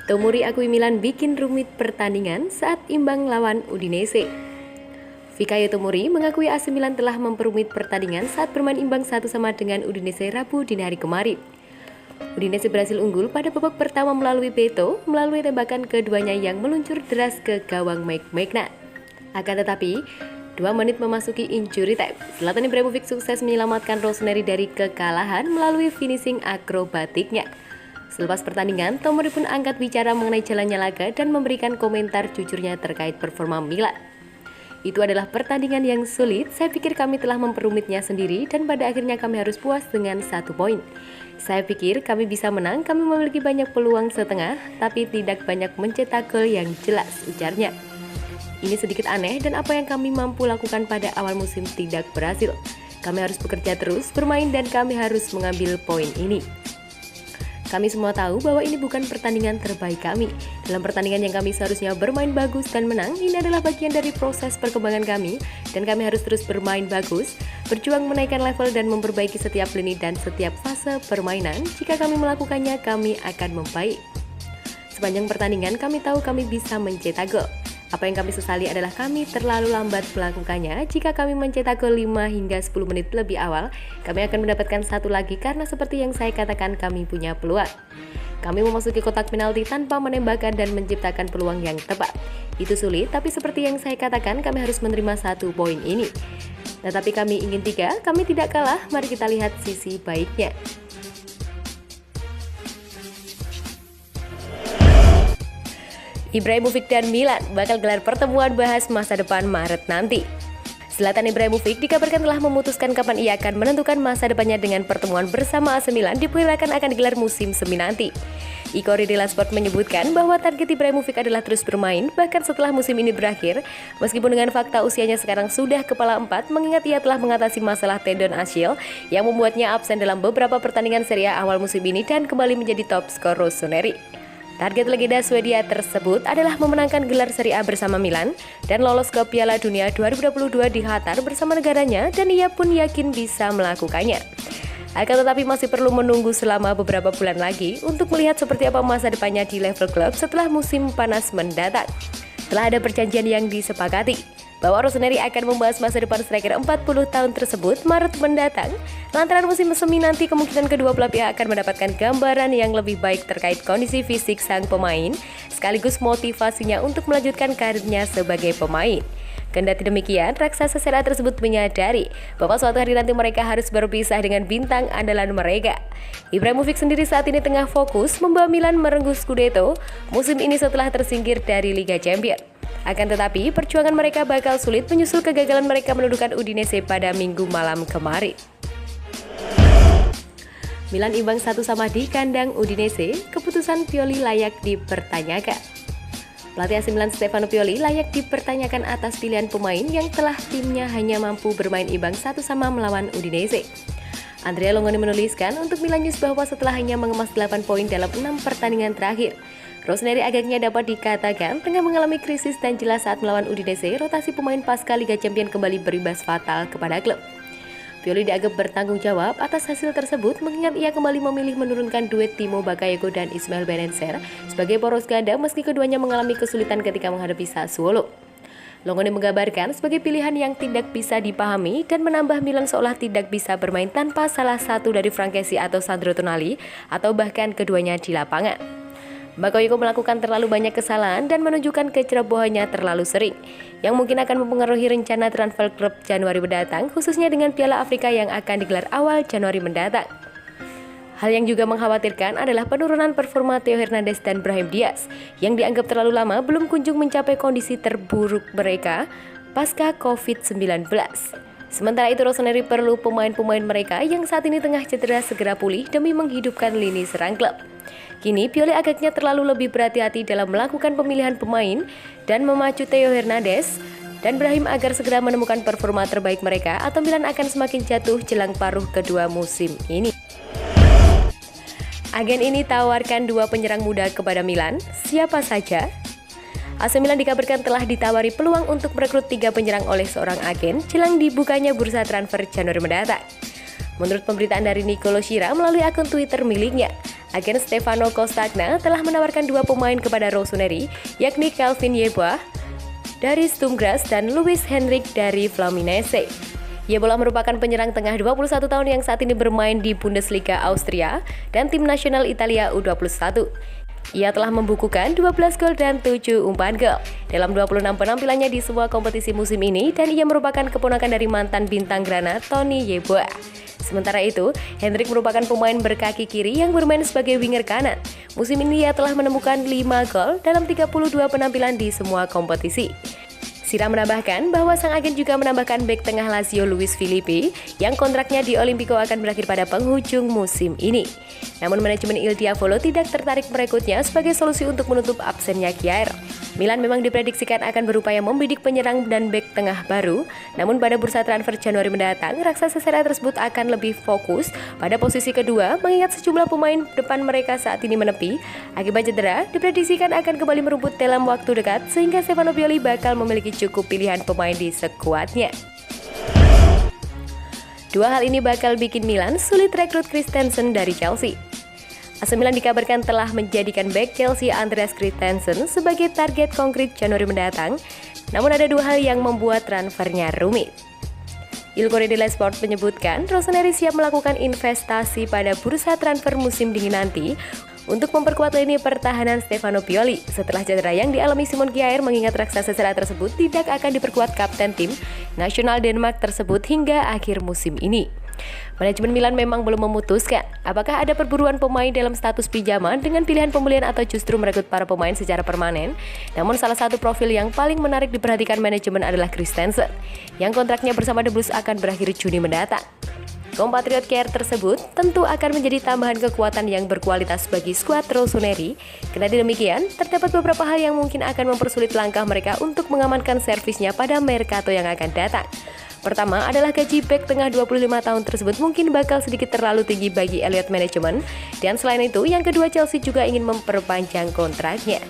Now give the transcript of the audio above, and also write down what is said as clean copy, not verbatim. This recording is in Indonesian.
Tomori akui Milan bikin rumit pertandingan saat imbang lawan Udinese. Fikayo Tomori mengakui AC Milan telah memperumit pertandingan saat bermain imbang 1-1 dengan Udinese Rabu dini hari kemarin. Udinese berhasil unggul pada babak pertama melalui Beto, melalui tembakan keduanya yang meluncur deras ke gawang Mike Maignan. Akan tetapi, 2 menit memasuki injury time, Zlatan Ibrahimovic sukses menyelamatkan Rossoneri dari kekalahan melalui finishing akrobatiknya. Selepas pertandingan, Tomori pun angkat bicara mengenai jalannya laga dan memberikan komentar jujurnya terkait performa Milan. Itu adalah pertandingan yang sulit, saya pikir kami telah memperumitnya sendiri dan pada akhirnya kami harus puas dengan 1 poin. Saya pikir kami bisa menang, kami memiliki banyak peluang setengah, tapi tidak banyak mencetak gol yang jelas, ujarnya. Ini sedikit aneh dan apa yang kami mampu lakukan pada awal musim tidak berhasil. Kami harus bekerja terus, bermain dan kami harus mengambil poin ini. Kami semua tahu bahwa ini bukan pertandingan terbaik kami. Dalam pertandingan yang kami seharusnya bermain bagus dan menang, ini adalah bagian dari proses perkembangan kami dan kami harus terus bermain bagus, berjuang menaikkan level dan memperbaiki setiap lini dan setiap fase permainan. Jika kami melakukannya, kami akan membaik. Sepanjang pertandingan, kami tahu kami bisa mencetak gol. Apa yang kami sesali adalah kami terlalu lambat melakukannya. Jika kami mencetak gol 5 hingga 10 menit lebih awal, kami akan mendapatkan 1 lagi karena seperti yang saya katakan kami punya peluang. Kami memasuki kotak penalti tanpa menembakkan dan menciptakan peluang yang tepat. Itu sulit, tapi seperti yang saya katakan kami harus menerima 1 poin ini. Tetapi kami ingin 3, kami tidak kalah, mari kita lihat sisi baiknya. Ibrahimovic dan Milan bakal gelar pertemuan bahas masa depan Maret nanti. Zlatan Ibrahimovic dikabarkan telah memutuskan kapan ia akan menentukan masa depannya dengan pertemuan bersama AC Milan diperkirakan akan digelar musim semi nanti. Ikori Della Sport menyebutkan bahwa target Ibrahimovic adalah terus bermain bahkan setelah musim ini berakhir, meskipun dengan fakta usianya sekarang sudah kepala 4, mengingat ia telah mengatasi masalah tendon Achilles yang membuatnya absen dalam beberapa pertandingan Serie A awal musim ini dan kembali menjadi top skor Rossoneri. Target legenda Swedia tersebut adalah memenangkan gelar Serie A bersama Milan dan lolos ke Piala Dunia 2022 di Qatar bersama negaranya dan ia pun yakin bisa melakukannya. Akan tetapi masih perlu menunggu selama beberapa bulan lagi untuk melihat seperti apa masa depannya di level klub setelah musim panas mendatang. Telah ada perjanjian yang disepakati bahwa Rossoneri akan membahas masa depan striker 40 tahun tersebut Maret mendatang. Lantaran musim semi nanti kemungkinan kedua belah pihak akan mendapatkan gambaran yang lebih baik terkait kondisi fisik sang pemain, sekaligus motivasinya untuk melanjutkan karirnya sebagai pemain. Kendati demikian, raksasa Serie A tersebut menyadari bahwa suatu hari nanti mereka harus berpisah dengan bintang andalan mereka. Ibrahimovic sendiri saat ini tengah fokus membawa Milan merengkuh Scudetto musim ini setelah tersingkir dari Liga Champions. Akan tetapi, perjuangan mereka bakal sulit menyusul kegagalan mereka menundukkan Udinese pada Minggu malam kemarin. Milan imbang 1-1 di kandang Udinese, keputusan Pioli layak dipertanyakan. Pelatih AC Milan Stefano Pioli layak dipertanyakan atas pilihan pemain yang telah timnya hanya mampu bermain imbang 1-1 melawan Udinese. Andrea Longoni menuliskan untuk Milan News bahwa setelah hanya mengemas 8 poin dalam 6 pertandingan terakhir, Rossoneri agaknya dapat dikatakan tengah mengalami krisis dan jelas saat melawan Udinese, rotasi pemain pasca Liga Champions kembali berimbas fatal kepada klub. Pioli dianggap bertanggung jawab atas hasil tersebut mengingat ia kembali memilih menurunkan duet Timo Bakayoko dan Ismail Bennacer sebagai poros ganda meski keduanya mengalami kesulitan ketika menghadapi Sassuolo. Longoni menggambarkan sebagai pilihan yang tidak bisa dipahami dan menambah Milan seolah tidak bisa bermain tanpa salah satu dari Frankesi atau Sandro Tonali atau bahkan keduanya di lapangan. Bakayoko melakukan terlalu banyak kesalahan dan menunjukkan kecerobohannya terlalu sering, yang mungkin akan mempengaruhi rencana transfer klub Januari mendatang, khususnya dengan Piala Afrika yang akan digelar awal Januari mendatang. Hal yang juga mengkhawatirkan adalah penurunan performa Theo Hernandez dan Brahim Diaz, yang dianggap terlalu lama belum kunjung mencapai kondisi terburuk mereka pasca COVID-19. Sementara itu Rossoneri perlu pemain-pemain mereka yang saat ini tengah cedera segera pulih demi menghidupkan lini serang klub. Kini Pioli agaknya terlalu lebih berhati-hati dalam melakukan pemilihan pemain dan memacu Theo Hernandez dan Brahim agar segera menemukan performa terbaik mereka atau Milan akan semakin jatuh jelang paruh kedua musim ini. Agen ini tawarkan 2 penyerang muda kepada Milan, siapa saja? AC Milan dikabarkan telah ditawari peluang untuk merekrut 3 penyerang oleh seorang agen jelang dibukanya bursa transfer Januari mendatang. Menurut pemberitaan dari Nicolo Schira melalui akun Twitter miliknya, Agen Stefano Costagna telah menawarkan dua pemain kepada Rossoneri, yakni Calvin Yeboah dari Sturm Graz dan Luis Henrik dari Fluminense. Yeboah merupakan penyerang tengah 21 tahun yang saat ini bermain di Bundesliga Austria dan tim nasional Italia U21. Ia telah membukukan 12 gol dan 7 umpan gol dalam 26 penampilannya di semua kompetisi musim ini, dan ia merupakan keponakan dari mantan bintang Grana Tony Yeboah. Sementara itu, Hendrik merupakan pemain berkaki kiri yang bermain sebagai winger kanan. Musim ini ia telah menemukan 5 gol dalam 32 penampilan di semua kompetisi. Sira menambahkan bahwa sang agen juga menambahkan bek tengah Lazio Luis Filippi yang kontraknya di Olimpico akan berakhir pada penghujung musim ini. Namun manajemen Il Diavolo tidak tertarik merekrutnya sebagai solusi untuk menutup absennya Kjaer. Milan memang diprediksikan akan berupaya membidik penyerang dan bek tengah baru, namun pada bursa transfer Januari mendatang, raksasa Serie A tersebut akan lebih fokus pada posisi kedua mengingat sejumlah pemain depan mereka saat ini menepi. Akibat cedera, diprediksikan akan kembali merumput dalam waktu dekat sehingga Stefano Pioli bakal memiliki cukup pilihan pemain di skuadnya. Dua hal ini bakal bikin Milan sulit rekrut Christensen dari Chelsea. AC Milan dikabarkan telah menjadikan bek Chelsea Andreas Christensen sebagai target konkret Januari mendatang, namun ada dua hal yang membuat transfernya rumit. Il Corriere dello Sport menyebutkan Rossoneri siap melakukan investasi pada bursa transfer musim dingin nanti untuk memperkuat lini pertahanan Stefano Pioli setelah cedera yang dialami Simon Kjaer, mengingat raksasa Serie A tersebut tidak akan diperkuat kapten tim nasional Denmark tersebut hingga akhir musim ini. Manajemen Milan memang belum memutuskan apakah ada perburuan pemain dalam status pinjaman dengan pilihan pembelian atau justru merekrut para pemain secara permanen. Namun salah satu profil yang paling menarik diperhatikan manajemen adalah Christensen yang kontraknya bersama The Blues akan berakhir Juni mendatang. Kompatriot Kjaer tersebut tentu akan menjadi tambahan kekuatan yang berkualitas bagi skuad Rossoneri. Kendati demikian, terdapat beberapa hal yang mungkin akan mempersulit langkah mereka untuk mengamankan servisnya pada Mercato yang akan datang. Pertama adalah gaji bek tengah 25 tahun tersebut mungkin bakal sedikit terlalu tinggi bagi Elliott Management. Dan selain itu, yang kedua, Chelsea juga ingin memperpanjang kontraknya.